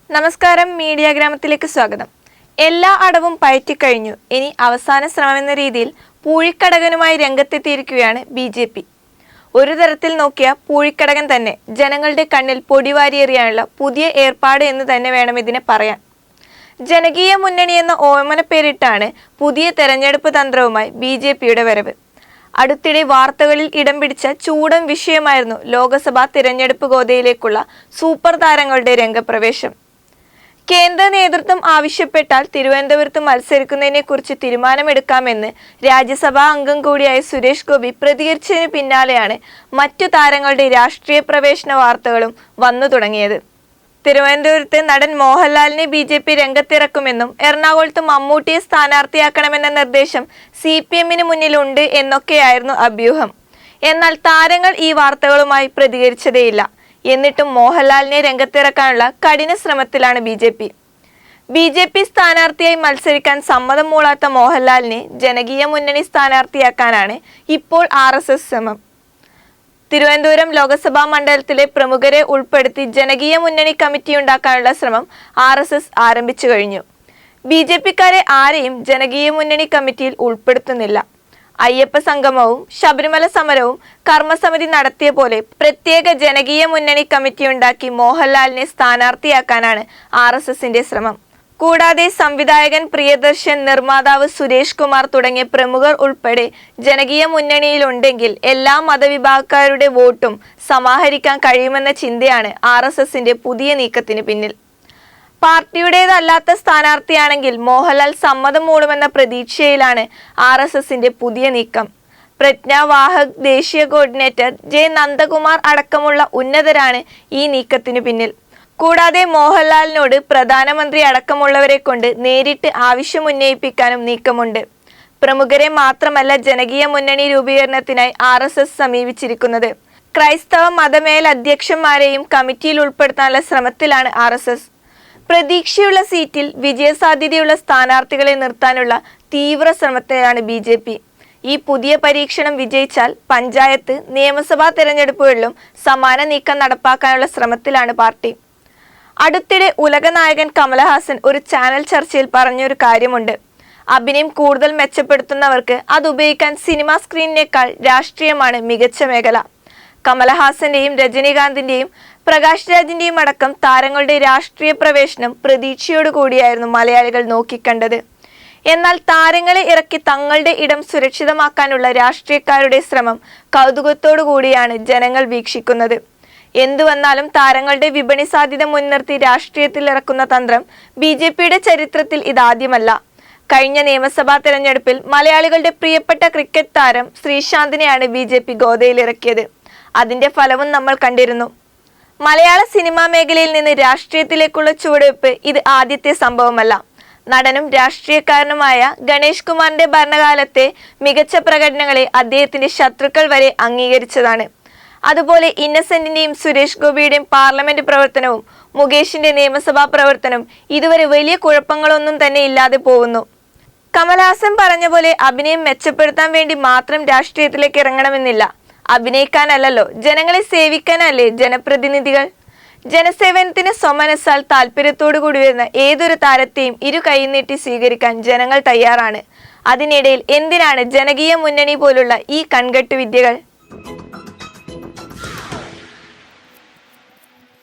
നമസ്കാരം, മീഡിയ ഗ്രാമത്തിലേക്ക് സ്വാഗതം. എല്ലാ അടവും പയറ്റിക്കഴിഞ്ഞു. ഇനി അവസാന ശ്രമമെന്ന രീതിയിൽ പൂഴിക്കടകനുമായി രംഗത്തെത്തിയിരിക്കുകയാണ് BJP. ഒരു തരത്തിൽ നോക്കിയ പൂഴിക്കടകൻ തന്നെ ജനങ്ങളുടെ കണ്ണിൽ പൊടിവാരിയെറിയാനുള്ള പുതിയ ഏർപ്പാട് എന്ന് തന്നെ വേണം ഇതിനെ പറയാൻ. ജനകീയ മുന്നണി എന്ന ഓമന പേരിട്ടാണ് പുതിയ തെരഞ്ഞെടുപ്പ് തന്ത്രവുമായി BJPയുടെ വരവ്. അടുത്തിടെ വാർത്തകളിൽ ഇടം പിടിച്ച ചൂടൻ വിഷയമായിരുന്നു ലോക്സഭാ തിരഞ്ഞെടുപ്പ് ഗോതയിലേക്കുള്ള സൂപ്പർ താരങ്ങളുടെ രംഗപ്രവേശം. കേന്ദ്ര നേതൃത്വം ആവശ്യപ്പെട്ടാൽ തിരുവനന്തപുരത്ത് മത്സരിക്കുന്നതിനെ കുറിച്ച് തീരുമാനമെടുക്കാമെന്ന് രാജ്യസഭാ അംഗം കൂടിയായ സുരേഷ് ഗോപി പ്രതികരിച്ചതിന് പിന്നാലെയാണ് മറ്റു താരങ്ങളുടെ രാഷ്ട്രീയ പ്രവേശന വാർത്തകളും വന്നു തുടങ്ങിയത്. തിരുവനന്തപുരത്ത് നടൻ മോഹൻലാലിനെ BJP രംഗത്തിറക്കുമെന്നും എറണാകുളത്ത് മമ്മൂട്ടിയെ സ്ഥാനാർത്ഥിയാക്കണമെന്ന നിർദ്ദേശം CPMന് മുന്നിലുണ്ട് എന്നൊക്കെയായിരുന്നു അഭ്യൂഹം. എന്നാൽ താരങ്ങൾ ഈ വാർത്തകളുമായി പ്രതികരിച്ചതേയില്ല. എന്നിട്ടും മോഹൻലാലിനെ രംഗത്തിറക്കാനുള്ള കഠിന ശ്രമത്തിലാണ് BJP സ്ഥാനാർത്ഥിയായി മത്സരിക്കാൻ സമ്മതം മൂളാത്ത മോഹൻലാലിനെ ജനകീയ മുന്നണി സ്ഥാനാർത്ഥിയാക്കാനാണ് ഇപ്പോൾ RSS ശ്രമം. തിരുവനന്തപുരം ലോക്സഭാ മണ്ഡലത്തിലെ പ്രമുഖരെ ഉൾപ്പെടുത്തി ജനകീയ മുന്നണി കമ്മിറ്റി ഉണ്ടാക്കാനുള്ള ശ്രമം RSS ആരംഭിച്ചു കഴിഞ്ഞു. BJPക്കാരെ ആരെയും ജനകീയ മുന്നണി കമ്മിറ്റിയിൽ ഉൾപ്പെടുത്തുന്നില്ല. അയ്യപ്പ സംഗമവും ശബരിമല സമരവും കർമ്മസമിതി നടത്തിയ പോലെ പ്രത്യേക ജനകീയ മുന്നണി കമ്മിറ്റി ഉണ്ടാക്കി മോഹൻലാലിനെ സ്ഥാനാർത്ഥിയാക്കാനാണ് RSSന്റെ ശ്രമം. കൂടാതെ സംവിധായകൻ പ്രിയദർശൻ, നിർമ്മാതാവ് സുരേഷ് കുമാർ തുടങ്ങിയ പ്രമുഖർ ഉൾപ്പെടെ ജനകീയ മുന്നണിയിലുണ്ടെങ്കിൽ എല്ലാ മതവിഭാഗക്കാരുടെ വോട്ടും സമാഹരിക്കാൻ കഴിയുമെന്ന ചിന്തയാണ് RSSന്റെ പുതിയ നീക്കത്തിന് പിന്നിൽ. പാർട്ടിയുടേതല്ലാത്ത സ്ഥാനാർത്ഥിയാണെങ്കിൽ മോഹൻലാൽ സമ്മതം മൂടുമെന്ന പ്രതീക്ഷയിലാണ് RSSന്റെ പുതിയ നീക്കം. പ്രജ്ഞാ വാഹക് ദേശീയ കോർഡിനേറ്റർ J. നന്ദകുമാർ അടക്കമുള്ള ഉന്നതരാണ് ഈ നീക്കത്തിനു പിന്നിൽ. കൂടാതെ മോഹൻലാലിനോട് പ്രധാനമന്ത്രി അടക്കമുള്ളവരെ കൊണ്ട് നേരിട്ട് ആവശ്യമുന്നയിപ്പിക്കാനും നീക്കമുണ്ട്. പ്രമുഖരെ മാത്രമല്ല ജനകീയ മുന്നണി രൂപീകരണത്തിനായി RSS സമീപിച്ചിരിക്കുന്നത്. ക്രൈസ്തവ മതമേലധ്യക്ഷന്മാരെയും കമ്മിറ്റിയിൽ ഉൾപ്പെടുത്താനുള്ള ശ്രമത്തിലാണ് RSS. പ്രതീക്ഷയുള്ള സീറ്റിൽ വിജയസാധ്യതയുള്ള സ്ഥാനാർത്ഥികളെ നിർത്താനുള്ള തീവ്ര ശ്രമത്തിലാണ് BJP. ഈ പുതിയ പരീക്ഷണം വിജയിച്ചാൽ പഞ്ചായത്ത്, നിയമസഭാ തെരഞ്ഞെടുപ്പുകളിലും സമാന നീക്കം നടപ്പാക്കാനുള്ള ശ്രമത്തിലാണ് പാർട്ടി. അടുത്തിടെ ഉലകനായകൻ കമലഹാസൻ ഒരു ചാനൽ ചർച്ചയിൽ പറഞ്ഞൊരു കാര്യമുണ്ട്. അഭിനയം കൂടുതൽ മെച്ചപ്പെടുത്തുന്നവർക്ക് അത് ഉപയോഗിക്കാൻ സിനിമാ സ്ക്രീനിനേക്കാൾ രാഷ്ട്രീയമാണ് മികച്ച മേഖല. കമലഹാസന്റെയും രജനീകാന്തിന്റെയും പ്രകാശ് രാജിന്റെയും അടക്കം താരങ്ങളുടെ രാഷ്ട്രീയ പ്രവേശനം പ്രതീക്ഷയോടുകൂടിയായിരുന്നു മലയാളികൾ നോക്കിക്കണ്ടത്. എന്നാൽ താരങ്ങളെ ഇറക്കി തങ്ങളുടെ ഇടം സുരക്ഷിതമാക്കാനുള്ള രാഷ്ട്രീയക്കാരുടെ ശ്രമം കൗതുകത്തോടു കൂടിയാണ് ജനങ്ങൾ വീക്ഷിക്കുന്നത്. എന്തു വന്നാലും താരങ്ങളുടെ വിപണി സാധ്യത മുൻനിർത്തി രാഷ്ട്രീയത്തിൽ ഇറക്കുന്ന തന്ത്രം BJPയുടെ ചരിത്രത്തിൽ ഇതാദ്യമല്ല. കഴിഞ്ഞ നിയമസഭാ തെരഞ്ഞെടുപ്പിൽ മലയാളികളുടെ പ്രിയപ്പെട്ട ക്രിക്കറ്റ് താരം ശ്രീശാന്തിനെയാണ് BJP ഗോദയിലിറക്കിയത്. അതിന്റെ ഫലവും നമ്മൾ കണ്ടിരുന്നു. മലയാള സിനിമാ മേഖലയിൽ നിന്ന് രാഷ്ട്രീയത്തിലേക്കുള്ള ചുവടുവെപ്പ് ഇത് ആദ്യത്തെ സംഭവമല്ല. നടനും രാഷ്ട്രീയക്കാരനുമായ ഗണേഷ് കുമാറിന്റെ ഭരണകാലത്തെ മികച്ച പ്രകടനങ്ങളെ അദ്ദേഹത്തിന്റെ ശത്രുക്കൾ വരെ അംഗീകരിച്ചതാണ്. അതുപോലെ ഇന്നസെന്റിന്റെയും സുരേഷ് ഗോപിയുടെയും പാർലമെന്റ് പ്രവർത്തനവും മുകേഷിന്റെ നിയമസഭാ പ്രവർത്തനവും ഇതുവരെ വലിയ കുഴപ്പങ്ങളൊന്നും തന്നെ ഇല്ലാതെ പോകുന്നു. കമൽഹാസൻ പറഞ്ഞ പോലെ അഭിനയം മെച്ചപ്പെടുത്താൻ വേണ്ടി മാത്രം രാഷ്ട്രീയത്തിലേക്ക് ഇറങ്ങണമെന്നില്ല. അഭിനയിക്കാനല്ലോ, ജനങ്ങളെ സേവിക്കാനല്ലേ ജനപ്രതിനിധികൾ. ജനസേവനത്തിന് സ്വമനസ്സാൽ താല്പര്യത്തോടു കൂടി വരുന്ന ഏതൊരു താരത്തെയും ഇരു കൈ നീട്ടി സ്വീകരിക്കാൻ ജനങ്ങൾ തയ്യാറാണ്. അതിനിടയിൽ എന്തിനാണ് ജനകീയ മുന്നണി പോലുള്ള ഈ കൺകെട്ടുവിദ്യകൾ?